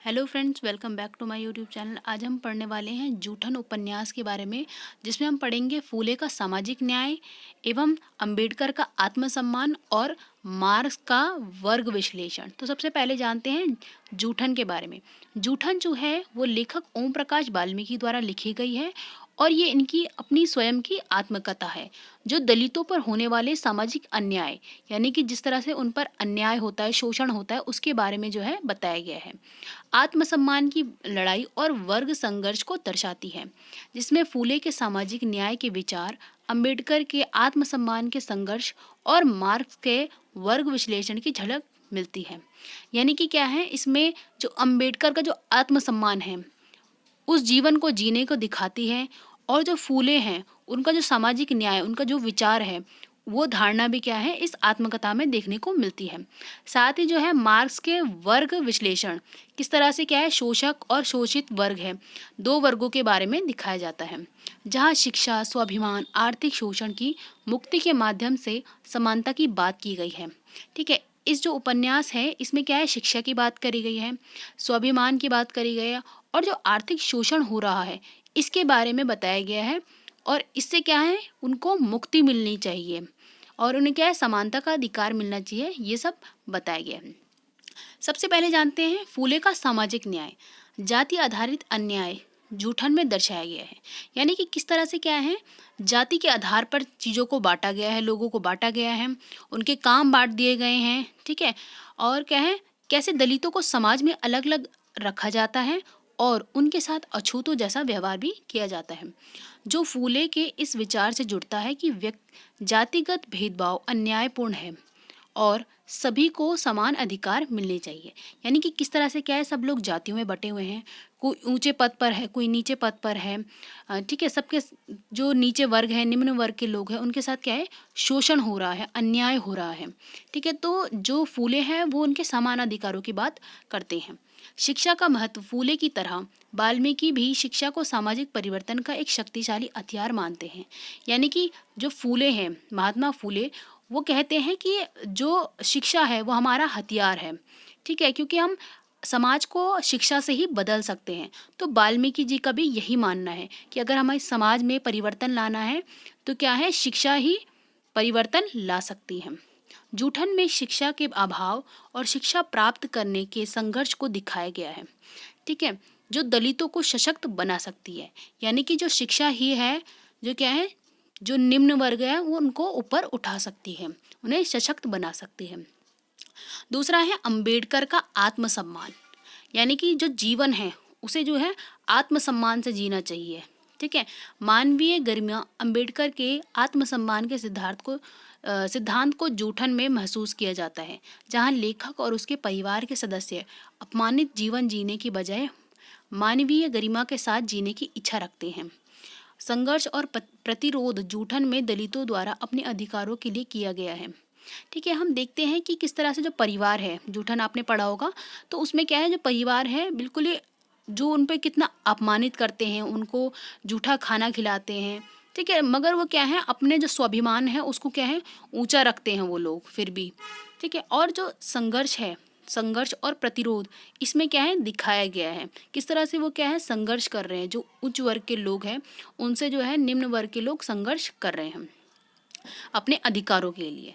Hello friends, welcome back to my YouTube channel. आज हम पढ़ने वाले हैं जूठन उपन्यास के बारे में, जिसमें हम पढ़ेंगे फूले का सामाजिक न्याय एवं अंबेडकर का आत्मसम्मान और मार्क्स का वर्ग विश्लेषण। तो सबसे पहले जानते हैं जूठन के बारे में। जूठन जो है वो लेखक ओम प्रकाश वाल्मीकि द्वारा लिखी गई है और ये इनकी अपनी स्वयं की आत्मकथा है, जो दलितों पर होने वाले सामाजिक अन्याय, यानी कि जिस तरह से उन पर अन्याय होता है, शोषण होता है, उसके बारे में जो है बताया गया है। आत्मसम्मान की लड़ाई और वर्ग संघर्ष को दर्शाती है, जिसमें फूले के सामाजिक न्याय के विचार, अंबेडकर के आत्मसम्मान के संघर्ष और मार्क्स के वर्ग विश्लेषण की झलक मिलती है। यानी कि क्या है, इसमें जो अंबेडकर का जो आत्मसम्मान है उस जीवन को जीने को दिखाती है, और जो फूले हैं उनका जो सामाजिक न्याय, उनका जो विचार है, वो धारणा भी क्या है इस आत्मकथा में देखने को मिलती है। साथ ही जो है मार्क्स के वर्ग विश्लेषण, किस तरह से क्या है शोषक और शोषित वर्ग है, दो वर्गों के बारे में दिखाया जाता है, जहाँ शिक्षा, स्वाभिमान, आर्थिक शोषण की मुक्ति के माध्यम से समानता की बात की गई है। ठीक है, इस जो उपन्यास है इसमें क्या है शिक्षा की बात करी गई है, स्वाभिमान की बात करी गई है, और जो आर्थिक शोषण हो रहा है इसके बारे में बताया गया है, और इससे क्या है उनको मुक्ति मिलनी चाहिए और उन्हें क्या है समानता का अधिकार मिलना चाहिए, ये सब बताया गया है। सबसे पहले जानते हैं फूले का सामाजिक न्याय। जाति आधारित अन्याय जूठन में दर्शाया गया है, यानी कि किस तरह से क्या है जाति के आधार पर चीज़ों को बांटा गया है, लोगों को बांटा गया है, उनके काम बांट दिए गए हैं। ठीक है, और क्या है कैसे दलितों को समाज में अलग अलग रखा जाता है और उनके साथ अछूतों जैसा व्यवहार भी किया जाता है। जो फूले के इस विचार से जुड़ता है कि व्यक्ति जातिगत भेदभाव अन्यायपूर्ण है और सभी को समान अधिकार मिलने चाहिए। यानी कि किस तरह से क्या है सब लोग जातियों में बटे हुए हैं, कोई ऊंचे पद पर है, कोई नीचे पद पर है। ठीक है, सबके जो नीचे वर्ग है, निम्न वर्ग के लोग हैं, उनके साथ क्या है शोषण हो रहा है, अन्याय हो रहा है। ठीक है, तो जो फूले हैं वो उनके समान अधिकारों की बात करते हैं। शिक्षा का महत्व, फूले की तरह वाल्मीकि भी शिक्षा को सामाजिक परिवर्तन का एक शक्तिशाली हथियार मानते हैं। यानी कि जो फूले हैं, महात्मा फूले, वो कहते हैं कि जो शिक्षा है वो हमारा हथियार है। ठीक है, क्योंकि हम समाज को शिक्षा से ही बदल सकते हैं। तो वाल्मीकि जी का भी यही मानना है कि अगर हमारे समाज में परिवर्तन लाना है तो क्या है शिक्षा ही परिवर्तन ला सकती है। जूठन में शिक्षा के अभाव और शिक्षा प्राप्त करने के संघर्ष को दिखाया गया है। ठीक है, जो दलितों को सशक्त बना सकती है, यानी कि जो शिक्षा ही है जो क्या है जो निम्न वर्ग है वो उनको ऊपर उठा सकती है, उन्हें सशक्त बना सकती है। दूसरा है अंबेडकर का आत्मसम्मान, यानी कि जो जीवन है उसे जो है आत्मसम्मान से जीना चाहिए। ठीक है, मानवीय गरिमा, अंबेडकर के आत्मसम्मान के सिद्धांत को जूठन में महसूस किया जाता है, जहां लेखक और उसके परिवार के सदस्य अपमानित जीवन जीने की बजाय मानवीय गरिमा के साथ जीने की इच्छा रखते हैं। संघर्ष और प्रतिरोध जूठन में दलितों द्वारा अपने अधिकारों के लिए किया गया है। ठीक है, हम देखते हैं कि किस तरह से जो परिवार है, जूठन आपने पढ़ा होगा, तो उसमें क्या है जो परिवार है बिल्कुल ही जो उन पे कितना अपमानित करते हैं, उनको जूठा खाना खिलाते हैं। ठीक है, मगर वो क्या है अपने जो स्वाभिमान है उसको क्या है ऊंचा रखते हैं वो लोग फिर भी। ठीक है, और जो संघर्ष है, संघर्ष और प्रतिरोध इसमें क्या है दिखाया गया है, किस तरह से वो क्या है संघर्ष कर रहे हैं, जो उच्च वर्ग के लोग हैं उनसे जो है निम्न वर्ग के लोग संघर्ष कर रहे हैं अपने अधिकारों के लिए।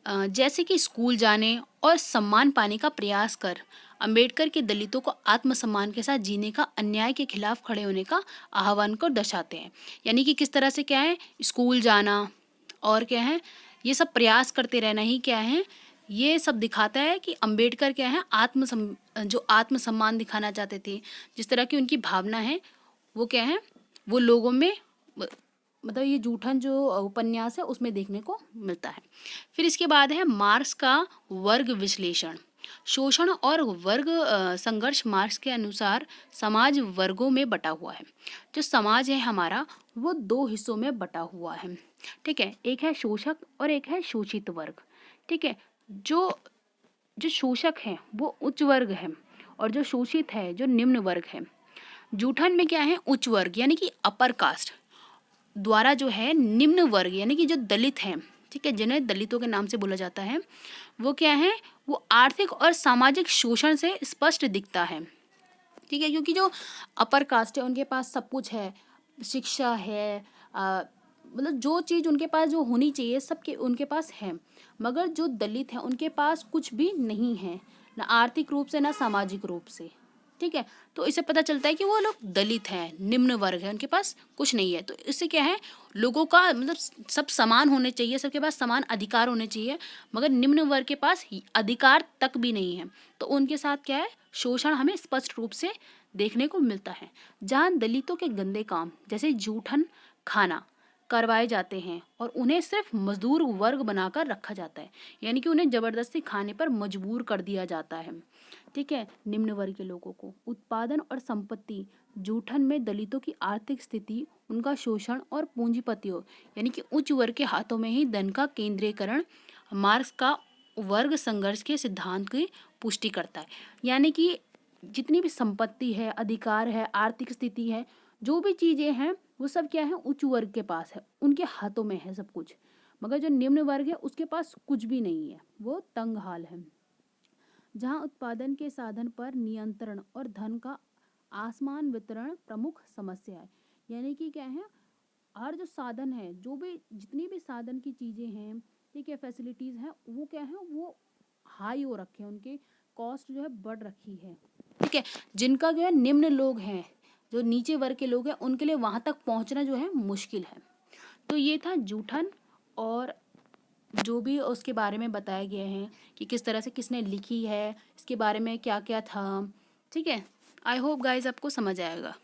जैसे कि स्कूल जाने और सम्मान पाने का प्रयास कर अंबेडकर के दलितों को आत्मसम्मान के साथ जीने का अन्याय के खिलाफ खड़े होने का आह्वान को दर्शाते हैं। यानी कि किस तरह से क्या है स्कूल जाना और क्या है ये सब प्रयास करते रहना ही क्या है, ये सब दिखाता है कि अंबेडकर क्या है जो आत्मसम्मान दिखाना चाहते थे, जिस तरह की उनकी भावना है वो क्या है वो लोगों में मतलब ये जूठन जो उपन्यास है उसमें देखने को मिलता है। फिर इसके बाद है मार्क्स का वर्ग विश्लेषण। शोषण और वर्ग संघर्ष मार्क्स के अनुसार समाज वर्गों में बटा हुआ है। जो समाज है हमारा वो दो हिस्सों में बटा हुआ है। ठीक है, एक है शोषक और एक है शोषित वर्ग। ठीक है, जो जो शोषक है वो उच्च वर्ग है और जो शोषित है जो निम्न वर्ग है। जूठन में क्या है उच्च वर्ग यानी कि अपर कास्ट द्वारा जो है निम्न वर्ग यानी कि जो दलित हैं, ठीक है, जिन्हें दलितों के नाम से बोला जाता है, वो क्या है वो आर्थिक और सामाजिक शोषण से स्पष्ट दिखता है। ठीक है, क्योंकि जो अपर कास्ट है उनके पास सब कुछ है, शिक्षा है, मतलब जो चीज़ उनके पास जो होनी चाहिए सबके उनके पास है, मगर जो दलित हैं उनके पास कुछ भी नहीं है, ना आर्थिक रूप से ना सामाजिक रूप से। ठीक है, तो इससे पता चलता है कि वो लोग दलित हैं, निम्न वर्ग है, उनके पास कुछ नहीं है। तो इससे क्या है, लोगों का मतलब सब समान होने चाहिए, सबके पास समान अधिकार होने चाहिए, मगर निम्न वर्ग के पास अधिकार तक भी नहीं है। तो उनके साथ क्या है, शोषण हमें स्पष्ट रूप से देखने को मिलता है, जहाँ दलितों के गंदे काम जैसे जूठन खाना करवाए जाते हैं और उन्हें सिर्फ मजदूर वर्ग बनाकर रखा जाता है, यानी कि उन्हें जबरदस्ती खाने पर मजबूर कर दिया जाता है। ठीक है, निम्न वर्ग के लोगों को उत्पादन और संपत्ति जूठन में दलितों की आर्थिक स्थिति, उनका शोषण और पूंजीपतियों यानी कि उच्च वर्ग के हाथों में ही धन का केंद्रीकरण मार्क्स का वर्ग संघर्ष के सिद्धांत की पुष्टि करता है। यानी कि जितनी भी संपत्ति है, अधिकार है, आर्थिक स्थिति है, जो भी चीज़ें हैं वो सब क्या है, उच्च वर्ग के पास है, उनके हाथों में है सब कुछ, मगर जो निम्न वर्ग है उसके पास कुछ भी नहीं है, वो तंग हाल है। जहाँ उत्पादन के साधन पर नियंत्रण और धन का आसमान वितरण प्रमुख समस्या है। यानी कि क्या है, हर जो साधन है, जो भी जितनी भी साधन की चीज़ें हैं, ठीक है, फैसिलिटीज़ हैं, वो क्या है, वो हाई हो रखे हैं, उनके कॉस्ट जो है बढ़ रखी है। ठीक है, जिनका जो है निम्न लोग हैं, जो नीचे वर्ग के लोग हैं, उनके लिए वहाँ तक पहुँचना जो है मुश्किल है। तो ये था जूठन, और जो भी उसके बारे में बताया गया है कि किस तरह से किसने लिखी है, इसके बारे में क्या क्या था। ठीक है, आई होप गाइज आपको समझ आएगा।